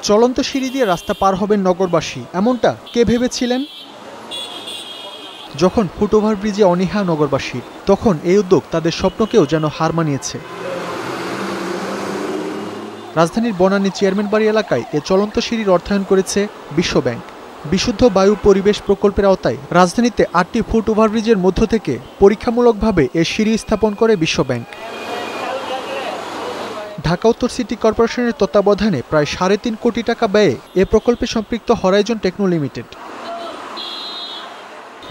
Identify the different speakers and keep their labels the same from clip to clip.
Speaker 1: চলন্ত সিঁড়ি দিয়ে রাস্তা পার হবেন নগরবাসী, এমনটা কে ভেবেছিলেন? যখন ফুট ওভারব্রিজে অনীহা নগরবাসী, তখন এই উদ্যোগ তাদের স্বপ্নকেও যেন হার মানিয়েছে। রাজধানীর বনানী চেয়ারম্যান বাড়ি এলাকায় এ চলন্ত সিঁড়ির অর্থায়ন করেছে বিশ্বব্যাংক। বিশুদ্ধ বায়ু পরিবেশ প্রকল্পের আওতায় রাজধানীতে ৮টি ফুট ওভারব্রিজের মধ্য থেকে পরীক্ষামূলকভাবে এ সিঁড়ি স্থাপন করে বিশ্বব্যাংক। ঢাকা উত্তর সিটি কর্পোরেশনের তত্ত্বাবধানে প্রায় ৩.৫ কোটি টাকা ব্যয়ে এ প্রকল্পে সম্পৃক্ত হরাইজন টেকনো লিমিটেড।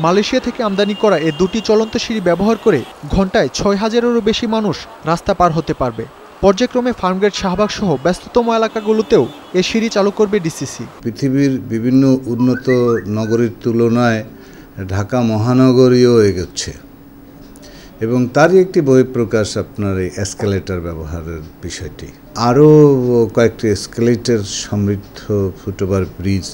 Speaker 1: মালয়েশিয়া থেকে আমদানি করা এ দুটি চলন্ত সিঁড়ি ব্যবহার করে ঘন্টায় ৬,০০০-এরও বেশি মানুষ রাস্তা পার হতে পারবে। পর্যায়ক্রমে ফার্মগেট, শাহবাগ সহ ব্যস্ততম এলাকাগুলোতেও এ সিঁড়ি চালু করবে ডিসিসি।
Speaker 2: পৃথিবীর বিভিন্ন উন্নত নগরীর তুলনায় ঢাকা মহানগরীও এগোচ্ছে এবং তারই একটি বহিঃপ্রকাশ আপনার এই এসকেলেটর ব্যবহারের বিষয়টি। আরও কয়েকটি এসকেলেটর সমৃদ্ধ ফুটওভার ব্রিজ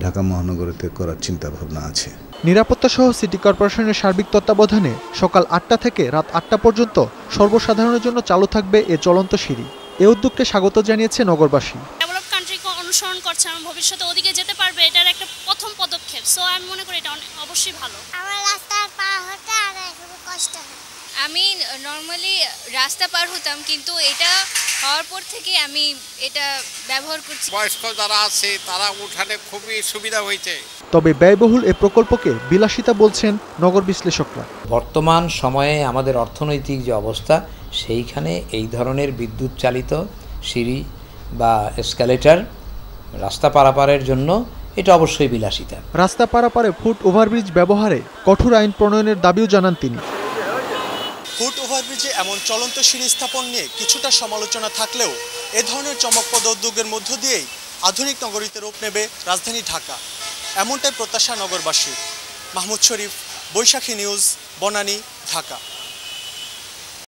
Speaker 2: ঢাকা মহানগরীতে করার চিন্তাভাবনা আছে।
Speaker 1: নিরাপত্তা সহ সিটি কর্পোরেশনের সার্বিক তত্ত্বাবধানে সকাল ৮টা থেকে রাত ৮টা পর্যন্ত সর্বসাধারণের জন্য চালু থাকবে এ চলন্ত সিঁড়ি। এ উদ্যোগকে স্বাগত জানিয়েছে নগরবাসী।
Speaker 3: ডেভেলপ কান্ট্রিকে অনুসরণ করছে, এবং ভবিষ্যতে ওদিকে যেতে পারবে, এটার একটা প্রথম পদক্ষেপ। সো আমি মনে করি এটা অবশ্যই ভালো।
Speaker 4: আমার রাস্তা পার হতে আর খুব কষ্ট হয়।
Speaker 5: আমি নর্মালি রাস্তা পার হতাম, কিন্তু এটা হওয়ার পর থেকে আমি এটা ব্যবহার করছি।
Speaker 6: বয়স্ক যারা আছে তারা উঠানে খুবই সুবিধা হয়েছে।
Speaker 1: তবে ব্যয়বহুল এ প্রকল্পকে বিলাসিতা বলছেন নগর বিশ্লেষকরা।
Speaker 7: বর্তমান সময়ে আমাদের অর্থনৈতিক যে অবস্থা, সেইখানে এই ধরনের বিদ্যুৎ চালিত সিঁড়ি বা এসকেলেটর রাস্তা পারাপারের জন্য এটা অবশ্যই বিলাসিতা।
Speaker 1: রাস্তা পারাপারে ফুট ওভারব্রিজ ব্যবহারে কঠোর আইন প্রণয়নের দাবিও জানান তিনি। ফুট ওভারব্রিজে এমন চলন্ত সিঁড়ি স্থাপন নিয়ে কিছুটা সমালোচনা থাকলেও এ ধরনের চমকপ্রদ উদ্যোগের মধ্য দিয়েই আধুনিক নগরীতে রূপ নেবে রাজধানী ঢাকা, এমনটাই প্রত্যাশা নগরবাসীর। মাহমুদ শরীফ, বৈশাখী নিউজ, বনানী, ঢাকা।